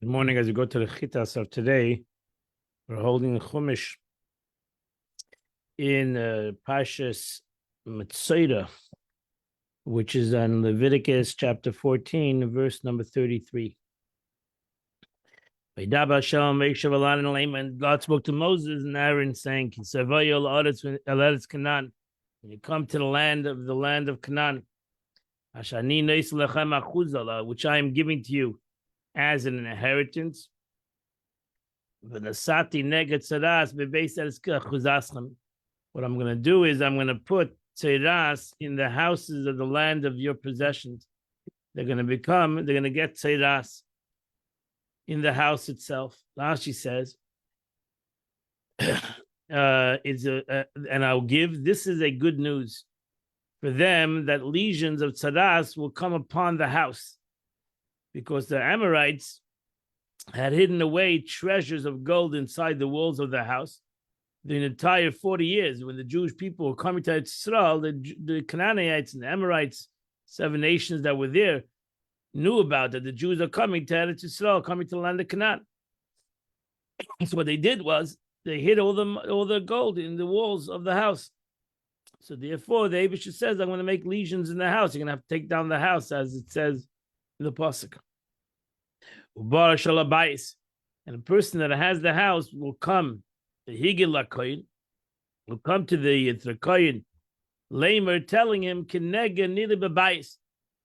Good morning. As we go to the Chitas of today, we're holding the Chumash in Parshas Metzora, which is on Leviticus chapter 14, verse number 33. And God spoke to Moses and Aaron, saying, when you come to the land of Canaan, which I am giving to you as an inheritance. What I'm going to do is I'm going to put tzeras in the houses of the land of your possessions. They're going to get tzeras in the house itself. Rashi says, and I'll give, this is a good news for them that legions of tzeras will come upon the house, because the Amorites had hidden away treasures of gold inside the walls of the house the entire 40 years. When the Jewish people were coming to Israel, the Canaanites and the Amorites, 7 nations that were there, knew about that the Jews are coming to Israel, coming to the land of Canaan. So what they did was they hid all the gold in the walls of the house. So therefore, the Abishah says, I'm going to make legions in the house. You're going to have to take down the house, as it says in the pasuk. And a person that has the house will come, the Higel Kohen, will come to the Kohen, Lamer, telling him,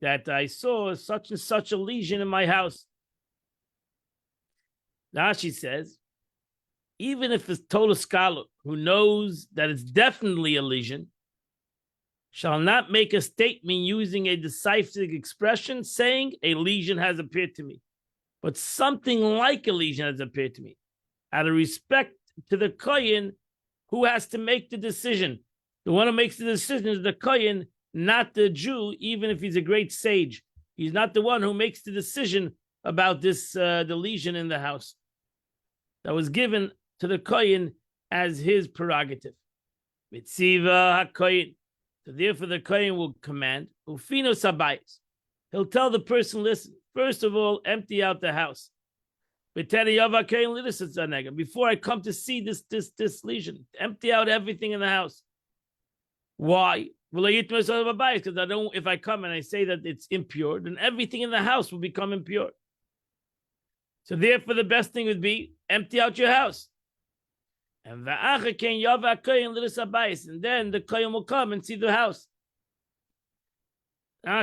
that I saw such and such a legion in my house. Rashi says, even if it's total scholar who knows that it's definitely a legion, shall not make a statement using a decisive expression saying a legion has appeared to me, but something like a legion has appeared to me, out of respect to the Kohen who has to make the decision. The one who makes the decision is the Kohen, not the Jew, even if he's a great sage. He's not the one who makes the decision about this, the legion in the house. That was given to the Kohen as his prerogative. Mitziva HaKohen. So therefore the Kohen will command, Ufino Sabayis. He'll tell the person, listen, first of all, empty out the house. Before I come to see this legion, empty out everything in the house. Why? Because I don't. If I come and I say that it's impure, then everything in the house will become impure. So therefore, the best thing would be empty out your house. And then the kohen will come and see the house.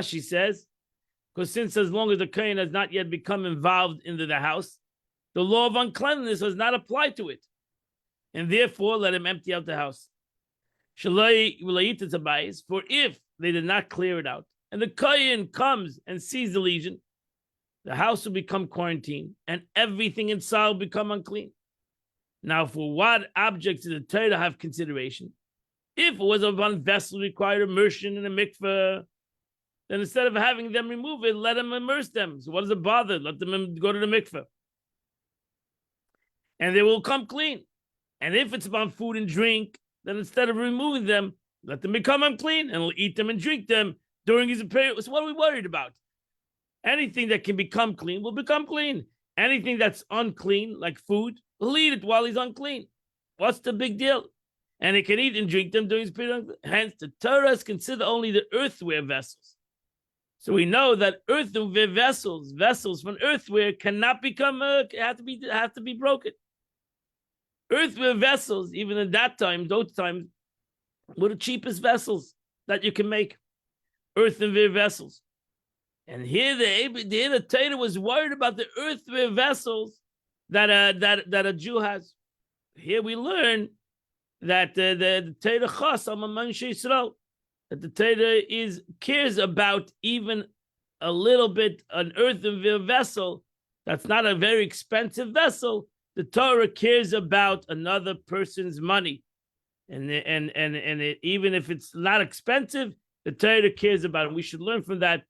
She says, because since as long as the kohen has not yet become involved into the house, the law of uncleanliness does not apply to it. And therefore, let him empty out the house. For if they did not clear it out, and the kohen comes and sees the legion, the house will become quarantined, and everything inside will become unclean. Now, for what objects did the Torah have consideration? If it was upon vessel required immersion in a mikveh, then instead of having them remove it, let them immerse them. So what does it bother? Let them go to the mikveh. And they will come clean. And if it's upon food and drink, then instead of removing them, let them become unclean, and we'll eat them and drink them during his period. So what are we worried about? Anything that can become clean will become clean. Anything that's unclean, like food, he'll eat it while he's unclean. What's the big deal? And he can eat and drink them during his period. Hence, the Torah is considered only the earthware vessels. So we know that earthenware vessels from earthware cannot become, have to be broken. Earthware vessels, even in that time, those times, were the cheapest vessels that you can make. Earthenware vessels. And here the Torah was worried about the earthware vessels that a Jew has. Here we learn that the Torah chas among Yisrael, that the Torah cares about even a little bit an earthenware vessel that's not a very expensive vessel. The Torah cares about another person's money, and even if it's not expensive, the Torah cares about it. And we should learn from that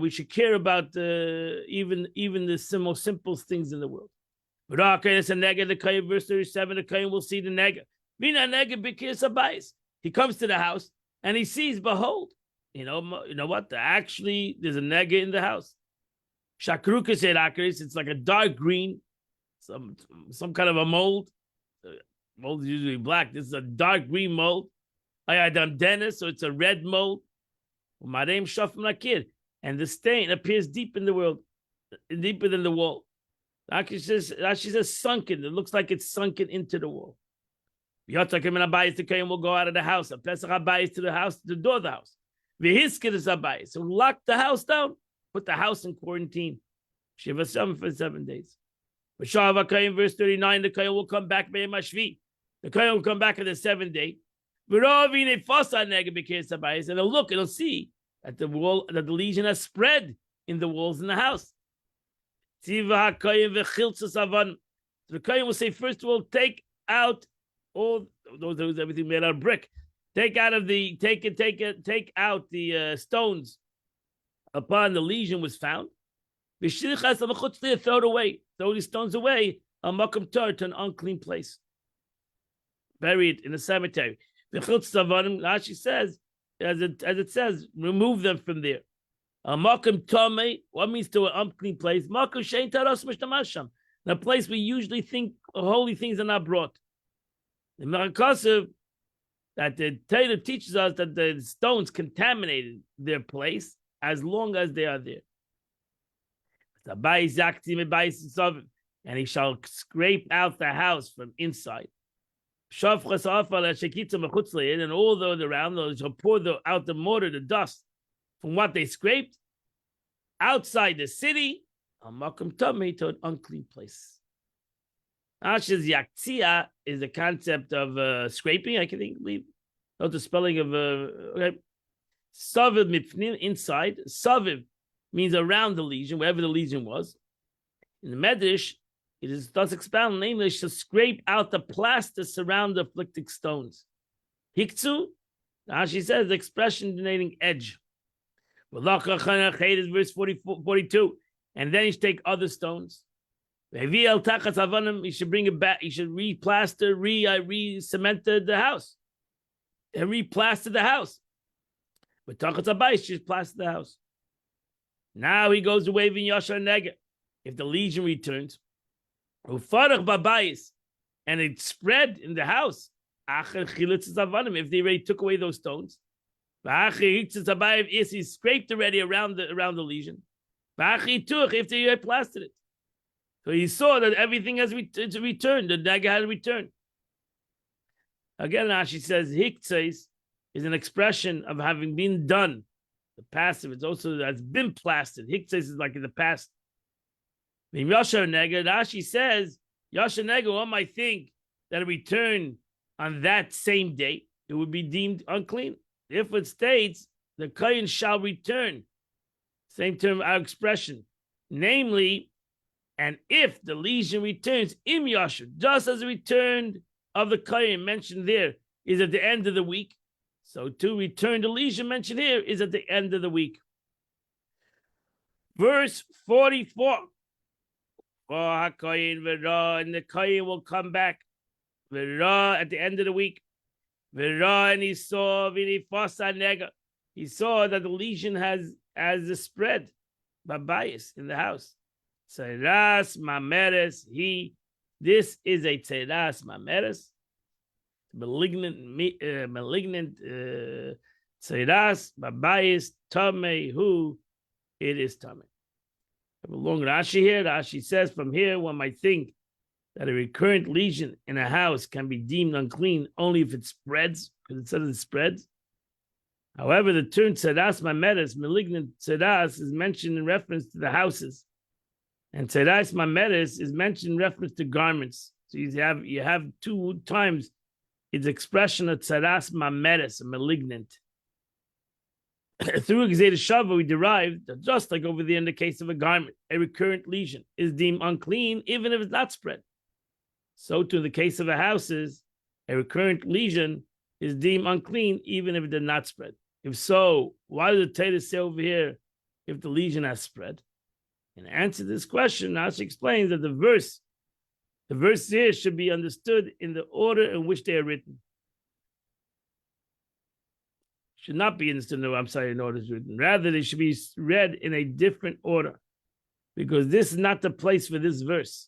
we should care about even the most simple things in the world. The Kohen, verse 37, the Kohen will see the nega. He comes to the house and he sees, behold, you know what? Actually, there's a nega in the house. Shakruka said akaris. It's like a dark green, some kind of a mold. Mold is usually black. This is a dark green mold. I had done Dennis, so it's a red mold. Marem shafim nakir, and the stain appears deep in the world, deeper than the wall. Rashi says sunken. It looks like it's sunken into the wall. Yotakim and Abayis, the Kayan will go out of the house. Pesach Abayis to the house, to the door of the house. Vihiskid is Abayis. So lock the house down, put the house in quarantine. Shiva 7 for 7 days. V'shav HaKayin, verse 39, the Kayan will come back, Be'em HaShvi. The Kayan will come back on the 7th day. V'rovine Fosa Nega B'Kes Abayis. And they'll look and they'll see that the wall, that the lesion has spread in the walls in the house. Tiva HaKayin v'chiltzas avan. The Kayan will say, first of all, take out all those everything made out of brick. Take out the stones upon the lesion was found. Throw it away. Throw these stones away. A makam tar, to an unclean place. Bury it in a cemetery. Rashi says, as it says, remove them from there. A makam tame, what means to an unclean place? Makam shein taras mishtamasham. A place we usually think holy things are not brought. The Merakasev, that the Torah teaches us that the stones contaminated their place as long as they are there. And he shall scrape out the house from inside. And all those around, those shall pour out the mortar, the dust from what they scraped outside the city, to an unclean place. Ash's yaktia is the concept of scraping, I can believe. Not the spelling of okay. Saviv mipnim, inside. Saviv means around the lesion, wherever the lesion was. In the Medrash, it is thus expounded, namely, to scrape out the plaster surrounding the afflicted stones. Hiktsu, Rashi says, the expression denoting edge. Verse 42. And then he should take other stones. He should bring it back. He should re-plaster, re-cemented the house. And re-plaster the house. But Tachatz Abayis should plaster the house. Now he goes to waving Yashar Nega. If the legion returns, and it spread in the house, if they already took away those stones, if he scraped already around the lesion, if they already plastered it. So he saw that everything has returned. The dagger has returned. Again, Rashi says, Hiktseis is an expression of having been done. The passive, it's also that's been plastered. Hiktseis is like in the past. Yashar Nega, Rashi says, Yashar Nega, one might think that a return on that same day, it would be deemed unclean. If it states, the Kohen shall return. Same term, our expression. Namely, and if the lesion returns, im yashar, just as the return of the Kohen mentioned there is at the end of the week, so to return the lesion mentioned here is at the end of the week. Verse 44. And the Kohen will come back at the end of the week. And he saw he saw that the lesion has a spread by bias in the house. Tzeras mameres, this is a tzeras mameres, malignant tzeras babayis tamei, who it is tamei. I have a long Rashi here. Rashi says from here one might think that a recurrent lesion in a house can be deemed unclean only if it spreads, because it says it spreads. However, the term tzeras mameres, malignant tzeras, is mentioned in reference to the houses. And tzeras mameres is mentioned in reference to garments. So you have 2 times its expression of tzeras mameres, a malignant. Through Gzeda Shava, we derived that just like over there in the case of a garment, a recurrent lesion is deemed unclean even if it's not spread. So too in the case of the houses, a recurrent lesion is deemed unclean even if it did not spread. If so, why does the Torah say over here if the lesion has spread? In answer to this question, Rashi explains that the verse here should be understood in the order in which they are written. Should not be understood in order it's written. Rather, they should be read in a different order. because this is not the place for this verse.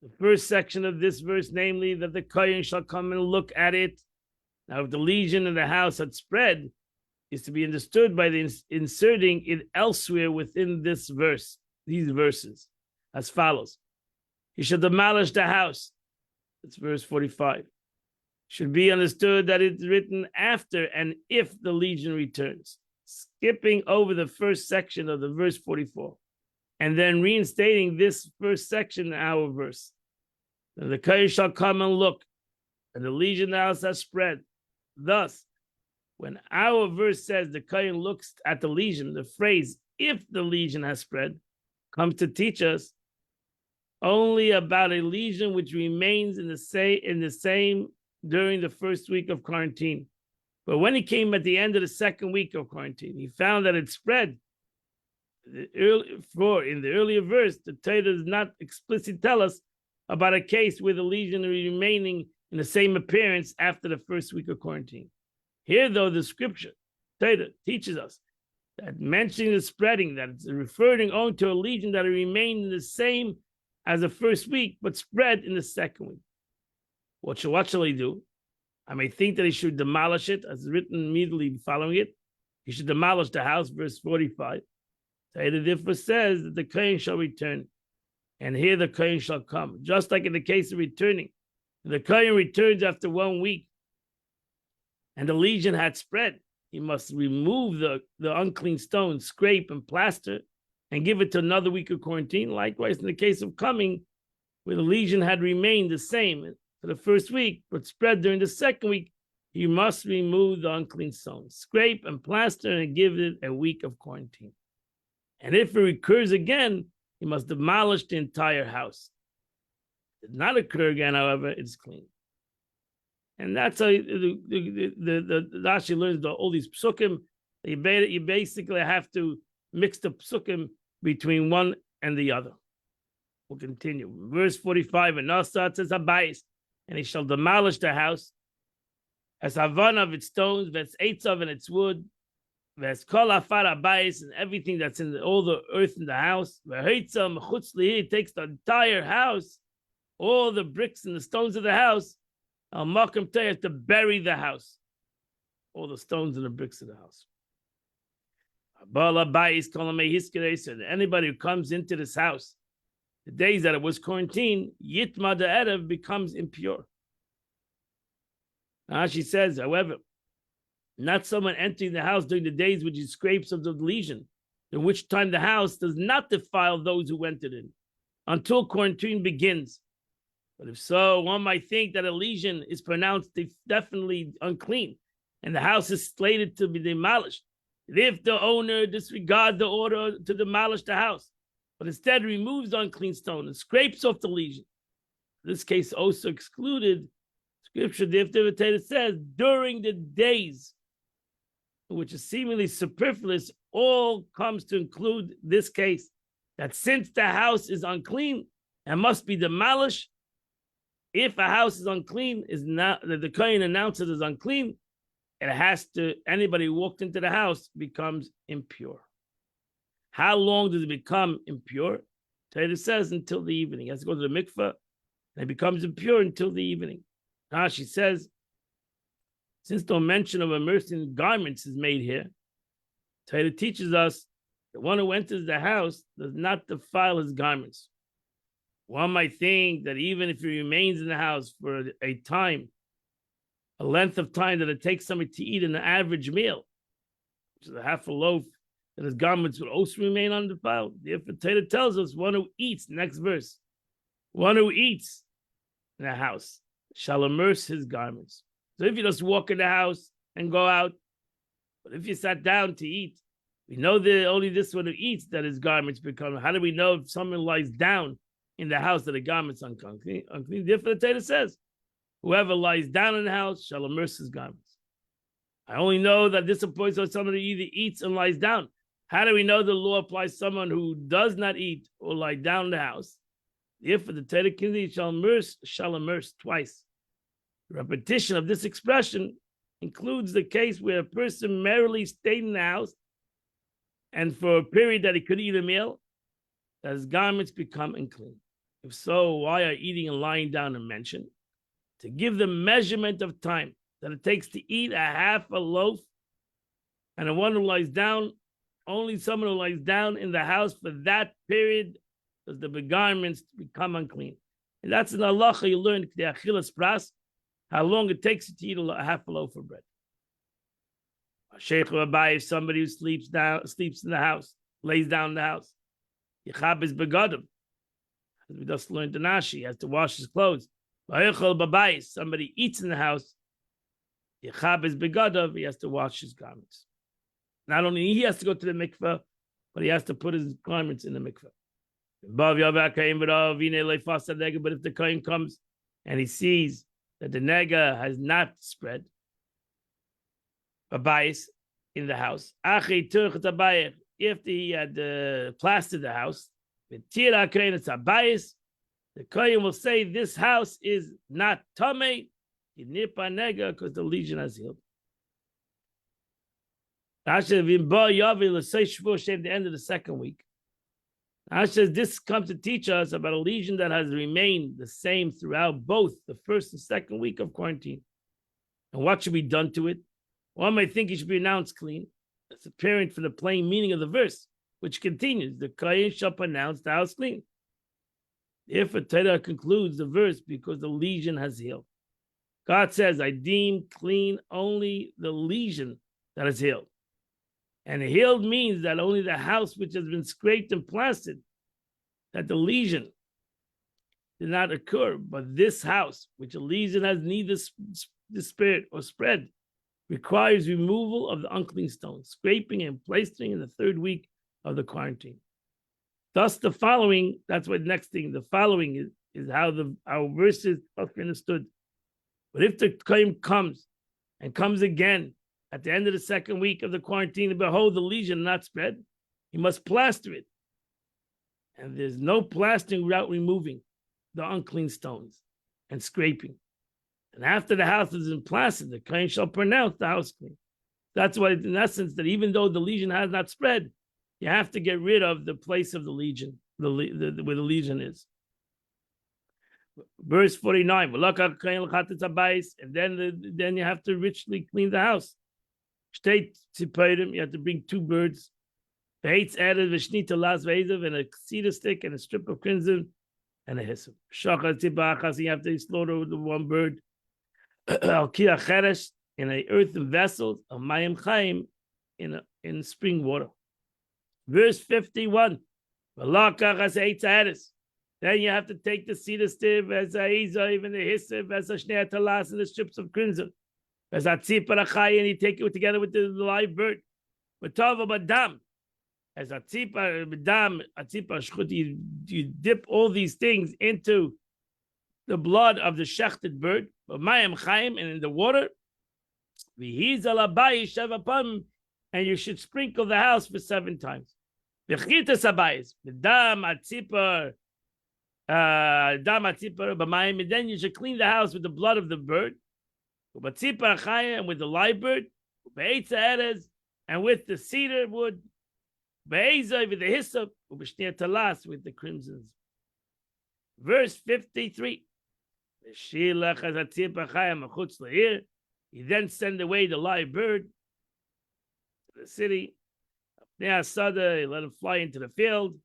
The first section of this verse, namely that the kohen shall come and look at it. Now, if the lesion in the house had spread, is to be understood by the inserting it elsewhere within this verse, these verses, as follows. He shall demolish the house. That's verse 45. Should be understood that it's written after and if the legion returns, skipping over the first section of the verse 44, and then reinstating this first section in our verse. And the kohen shall come and look, and the legion in the house has spread. Thus, when our verse says the kohen looks at the legion, the phrase "if the legion has spread" comes to teach us only about a legion which remains in the same during the first week of quarantine. But when he came at the end of the second week of quarantine, he found that it spread. In the earlier verse, the Torah does not explicitly tell us about a case where the legion remaining in the same appearance after the first week of quarantine. Here, though, the scripture, Torah, teaches us that mentioning the spreading, that it's referring only to a legion that remained in the same as the first week, but spread in the second week. What shall he do? I may think that he should demolish it, as written immediately following it. He should demolish the house, verse 45. Torah therefore says that the kohen shall return, and here the kohen shall come. Just like in the case of returning, the kohen returns after 1 week, and the legion had spread. He must remove the unclean stone, scrape and plaster, and give it to another week of quarantine. Likewise, in the case of coming, where the legion had remained the same for the first week, but spread during the second week, he must remove the unclean stone, scrape and plaster, and give it a week of quarantine. And if it recurs again, he must demolish the entire house. If it does not occur again, however, it's clean. And that's how the Rashi learns all these psukim. You basically have to mix the psukim between one and the other. We'll continue. Verse 45, and Nasat says Habayis, and he shall demolish the house, as Havan of its stones, Ves Eitzav and its wood, Ves Kol Afar Habayis, and everything that's in all the earth in the house. Ve'Heitzam Chutz Lihi, takes the entire house, all the bricks and the stones of the house. Al Makam Teh, to bury the house, all the stones and the bricks of the house. Anybody who comes into this house, the days that it was quarantined, Yitma the Erev becomes impure. Now she says, however, not someone entering the house during the days which is scrapes of the legion, in which time the house does not defile those who entered in, until quarantine begins. But if so, one might think that a legion is pronounced definitely unclean, and the house is slated to be demolished. If the owner disregards the order to demolish the house, but instead removes the unclean stone and scrapes off the legion, this case also excluded, Scripture, the Torah says, during the days, which is seemingly superfluous, all comes to include this case, that since the house is unclean and must be demolished, if a house is unclean, is not the kohen announces it is unclean, it has to, anybody who walked into the house becomes impure. How long does it become impure? Torah says until the evening. He has to go to the mikveh, and it becomes impure until the evening. She says, since no mention of immersing garments is made here, Torah teaches us the one who enters the house does not defile his garments. One might think that even if he remains in the house for a time, a length of time that it takes somebody to eat an average meal, which is a half a loaf, that his garments would also remain undefiled. Therefore, Torah tells us one who eats, next verse, one who eats in the house shall immerse his garments. So if you just walk in the house and go out, but if you sat down to eat, we know that only this one who eats that his garments become. How do we know if someone lies down in the house that the garments unclean? Therefore, the Torah says, whoever lies down in the house shall immerse his garments. I only know that this applies to someone who either eats and lies down. How do we know the law applies to someone who does not eat or lie down in the house? Therefore, the Torah shall immerse twice. The repetition of this expression includes the case where a person merely stayed in the house and for a period that he could eat a meal, that his garments become unclean? If so, why are eating and lying down mentioned? To give the measurement of time that it takes to eat a half a loaf and the one who lies down, only someone who lies down in the house for that period does the garments become unclean. And that's an halacha you learn, the achilas pras, how long it takes to eat a half a loaf of bread. Sheikh Abai, somebody who sleeps in the house, lays down in the house. Yichab is begadim. As we just learned in Nashi, he has to wash his clothes. Somebody eats in the house. Yichab is begadim, he has to wash his garments. Not only he has to go to the mikveh, but he has to put his garments in the mikveh. But if the kohen comes and he sees that the nega has not spread, Abayis in the house, if he had plastered the house, the kohen will say this house is not tamei, because the legion has healed. At the end of the second week, this comes to teach us about a lesion that has remained the same throughout both the first and second week of quarantine. And what should be done to it? One might think it should be announced clean. That's apparent from the plain meaning of the verse, which continues, the kohen shall pronounce the house clean. If a Torah concludes the verse because the lesion has healed. God says, I deem clean only the lesion that is healed. And healed means that only the house which has been scraped and plastered, that the lesion did not occur, but this house, which a lesion has neither spirit or spread, requires removal of the unclean stone, scraping and plastering in the third week of the quarantine. Thus, the following, that's what the next thing, the following is how our verses are understood. But if the kohen comes again at the end of the second week of the quarantine, and behold, the lesion not spread, he must plaster it. And there's no plastering without removing the unclean stones and scraping. And after the house is in plastered, the kohen shall pronounce the house clean. That's why, in essence, that even though the lesion has not spread, you have to get rid of the place of the lesion, where the lesion is. Verse 49, and then you have to richly clean the house. You have to bring 2 birds. And a cedar stick and a strip of crimson and a hyssop. You have to slaughter the 1 bird. In an earthen vessel of mayim chaim in spring water. Verse 51. Then you have to take the cedar stick as a izav and the hyssop as a shnei talas and the strips of crimson. As a tzipar achai, and you take it together with the live bird. But tava badam, as a tzipar badam, a tzipar shchut, you dip all these things into the blood of the shechted bird, but mayim chaim, and in the water. V'hiz alabai shavapam, and you should sprinkle the house for 7 times. V'chitas abayis, v'dam atzipar, dam atzipar b'mayim, and then you should clean the house with the blood of the bird. And with the live bird, and with the cedar wood, with the hyssop, with the crimsons. Verse 53. He then send away the live bird to the city. He let him fly into the field.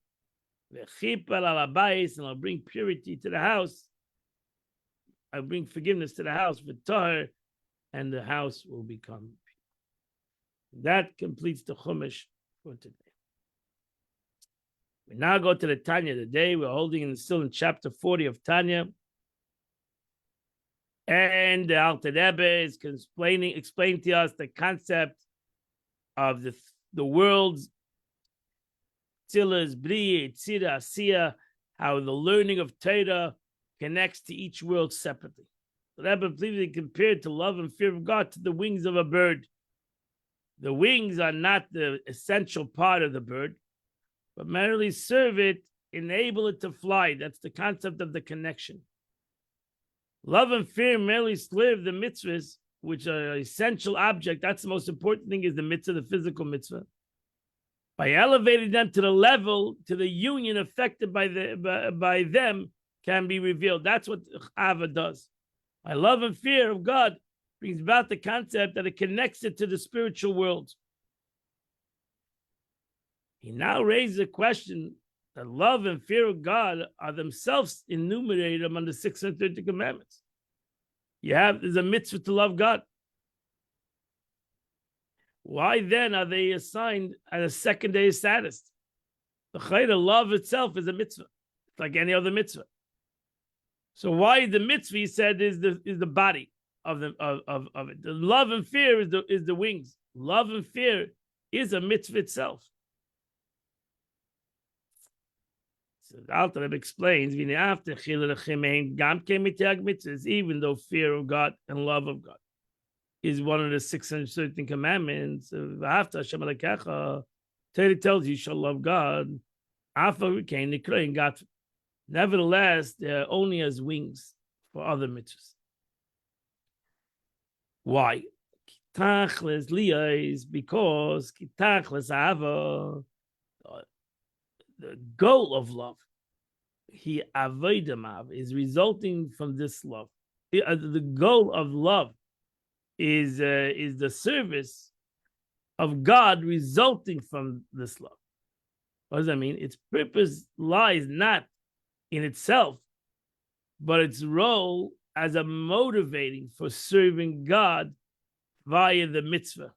And I'll bring purity to the house. I'll bring forgiveness to the house with tahar, and the house will become pure. That completes the Chumash for today. We now go to the Tanya today. We're holding still in chapter 40 of Tanya. And the Alter Rebbe is explaining to us the concept of the world's Tzilas, Bri, Tzira, Asiya, how the learning of Torah connects to each world separately. The Rebbe previously compared to love and fear of God to the wings of a bird. The wings are not the essential part of the bird, but merely serve it, enable it to fly. That's the concept of the connection. Love and fear merely serve the mitzvahs, which are an essential object. That's the most important thing, is the mitzvah, the physical mitzvah. By elevating them to the level, to the union affected by them, can be revealed. That's what Ava does. My love and fear of God brings about the concept that it connects it to the spiritual world. He now raises a question that love and fear of God are themselves enumerated among the 630 commandments. There's a mitzvah to love God. Why then are they assigned at a secondary status? The chayda, love itself is a mitzvah. It's like any other mitzvah. So why the mitzvah, he said, is the body of it. The love and fear is the wings. Love and fear is a mitzvah itself. So the Alter Rebbe explains, even though fear of God and love of God is one of the 613 commandments, Torah tells you shall love God. Nevertheless, they're only as wings for other mitzvahs. Why? Because the goal of love, is resulting from this love. The goal of love is the service of God resulting from this love. What does that mean? Its purpose lies not in itself, but its role as a motivating for serving God via the mitzvah.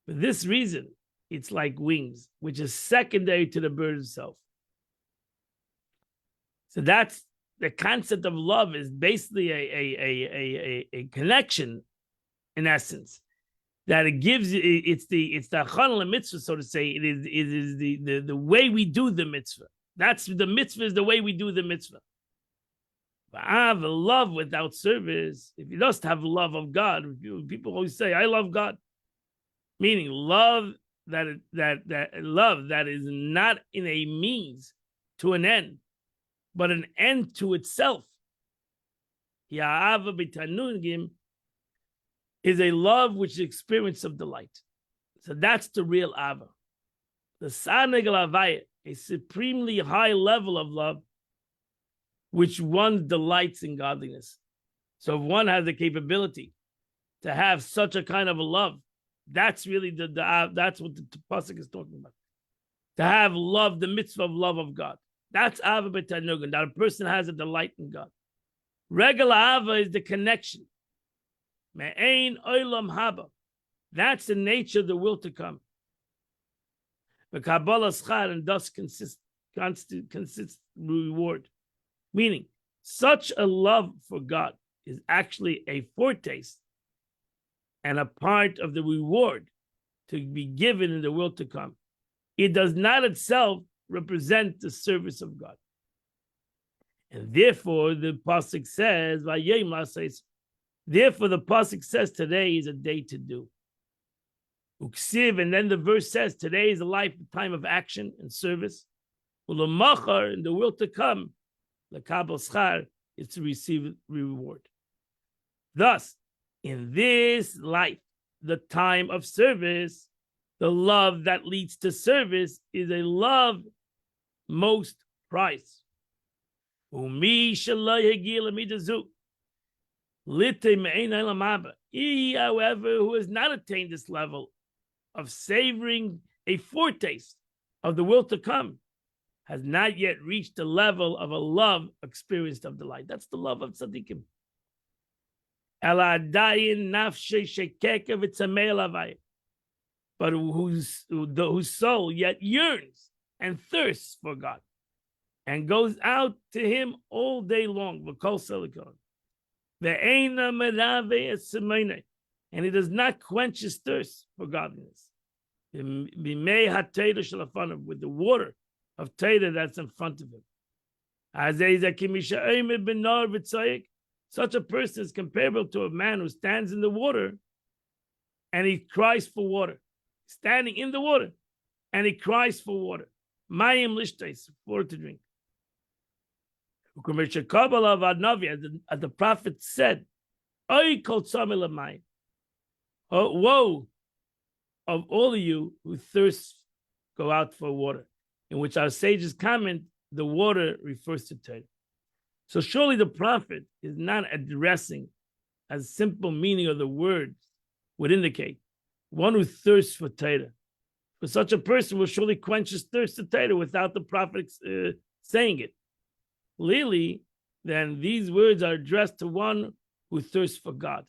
For this reason, it's like wings, which is secondary to the bird itself. So that's the concept of love, is basically a connection, in essence, that it gives. It's the chanal mitzvah, so to say. It is the way we do the mitzvah. That's the mitzvah, is the way we do the mitzvah. But I have a love without service. If you just have love of God, people always say, "I love God," meaning love that love that is not in a means to an end, but an end to itself. Ya'ava b'tanugim is a love which is experience of delight. So that's the real Ava. The Saneg Lavaya, a supremely high level of love, which one delights in godliness. So if one has the capability to have such a kind of a love, that's really that's what the pasuk is talking about. To have love, the mitzvah of love of God. That's Ava b'tanugan, that a person has a delight in God. Regular Ava is the connection. Me'ein olam haba. That's the nature of the will to come. The Kabbalah schar, and thus consists reward. Meaning, such a love for God is actually a foretaste and a part of the reward to be given in the world to come. It does not itself represent the service of God. And therefore, the pasuk says, therefore the pasuk says, today is a day to do. Uksiv, and then the verse says, today is a lifetime of action and service. Ulamachar, in the world to come, the kabel schar is to receive reward. Thus, in this life, the time of service, the love that leads to service is a love most prized. He, however, who has not attained this level of savoring a foretaste of the world to come, has not yet reached the level of a love experienced of delight. That's the love of tzaddikim. But whose soul yet yearns and thirsts for God and goes out to him all day long. And he does not quench his thirst for godliness. With the water of Torah that's in front of him. Such a person is comparable to a man who stands in the water and he cries for water. Standing in the water and he cries for water. Mayim lishtais, water to drink. As the prophet said, woe of all of you who thirst go out for water, in which our sages comment the water refers to Torah. So surely the prophet is not addressing, as simple meaning of the words would indicate, one who thirsts for Torah. For such a person will surely quench his thirst to Torah without the prophet saying it. Clearly, then these words are addressed to one who thirsts for God.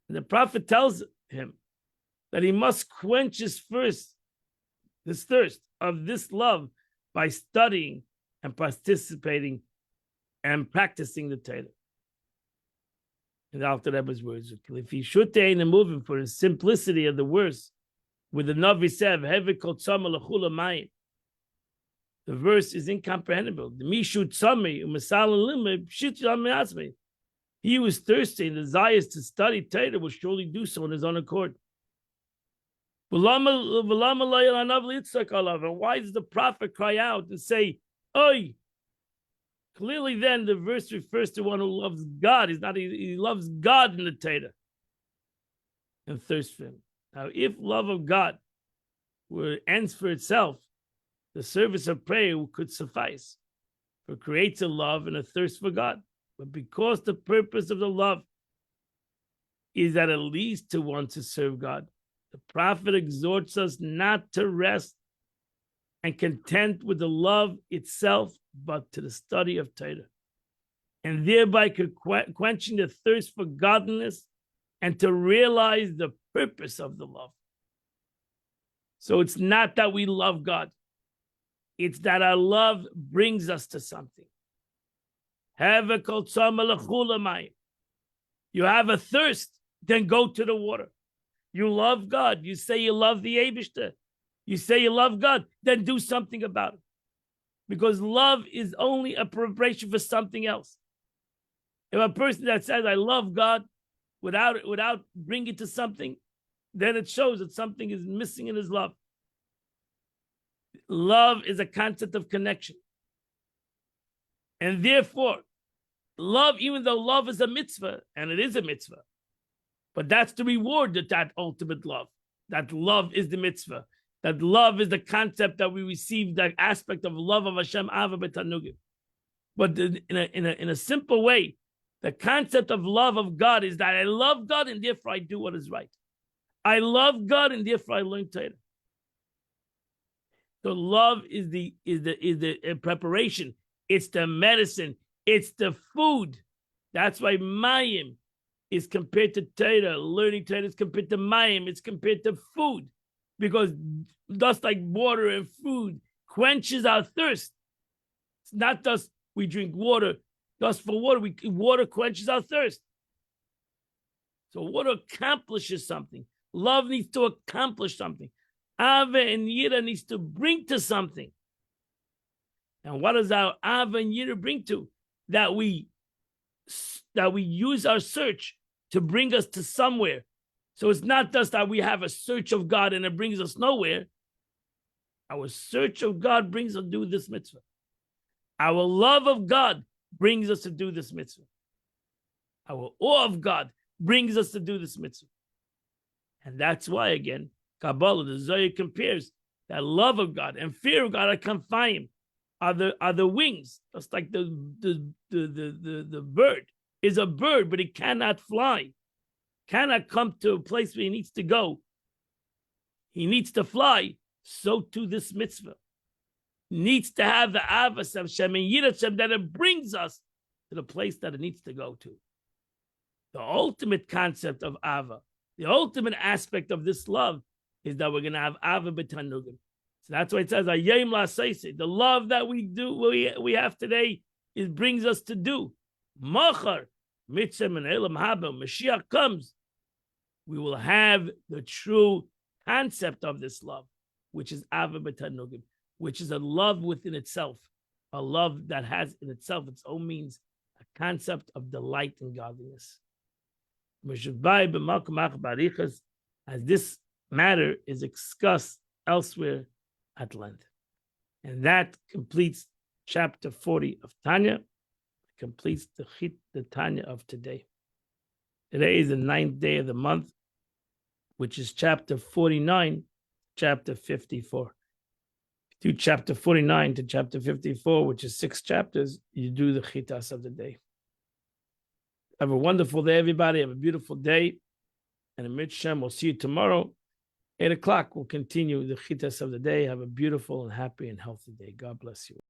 And the prophet tells him that he must quench this thirst of this love by studying and participating and practicing the Torah. And the Alter Rebbe's words, if he should take the moving for the simplicity of the words, with the Navi said, the verse is incomprehensible. He who is thirsty and desires to study Torah will surely do so on his own accord. And why does the prophet cry out and say, "Oi"? Clearly, then the verse refers to one who loves God. He loves God in the Torah and thirsts for him. Now, if love of God ends for itself, the service of prayer could suffice. For it creates a love and a thirst for God. But because the purpose of the love is that it leads to one to serve God, the prophet exhorts us not to rest and content with the love itself, but to the study of Torah, and thereby quenching the thirst for godliness and to realize the purpose of the love. So it's not that we love God. It's that our love brings us to something. You have a thirst, then go to the water. You love God. You say you love the Eibishter. You say you love God, then do something about it. Because love is only a preparation for something else. If a person that says, I love God, without bringing it to something, then it shows that something is missing in his love. Love is a concept of connection. And therefore, love, even though love is a mitzvah, and it is a mitzvah, but that's the reward of that ultimate love. That love is the mitzvah. That love is the concept that we receive, the aspect of love of Hashem, Ava B'Tanugim. But in a simple way, the concept of love of God is that I love God and therefore I do what is right. I love God and therefore I learn Torah. So love is the preparation. It's the medicine. It's the food. That's why Mayim is compared to Torah. Learning Torah is compared to Mayim. It's compared to food. Because just like water and food quenches our thirst. It's not just we drink water, just for water. Water quenches our thirst. So water accomplishes something. Love needs to accomplish something. Ava and Yira needs to bring to something. And what does our Ava and Yira bring to? That we use our search to bring us to somewhere. So it's not just that we have a search of God and it brings us nowhere. Our search of God brings us to do this mitzvah. Our love of God brings us to do this mitzvah. Our awe of God brings us to do this mitzvah. And that's why, again, Kabbalah, the Zohar compares that love of God and fear of God are confined, are the wings. Just like the bird is a bird, but it cannot fly. Cannot come to a place where he needs to go. He needs to fly. So too this mitzvah needs to have the avas of Shem and Yirat Shem that it brings us to the place that it needs to go to. The ultimate concept of Ava, the ultimate aspect of this love is that we're going to have Ava b'tanugim. So that's why it says, Ayayim la'asayse, the love that we have today, it brings us to do. Machar, Mitzvah and Elam Haba, Mashiach comes, we will have the true concept of this love, which is Ava b'tanugim, which is a love within itself, a love that has in itself its own means, a concept of delight and godliness. As this matter is discussed elsewhere at length. And that completes chapter 40 of Tanya, completes the Tanya of today. Today is the 9th day of the month, which is chapter 49, chapter 54. Do chapter 49 to chapter 54, which is 6 chapters, you do the chitas of the day. Have a wonderful day, everybody. Have a beautiful day. And Amrit Shem, we'll see you tomorrow. 8 o'clock, we'll continue the chitas of the day. Have a beautiful and happy and healthy day. God bless you.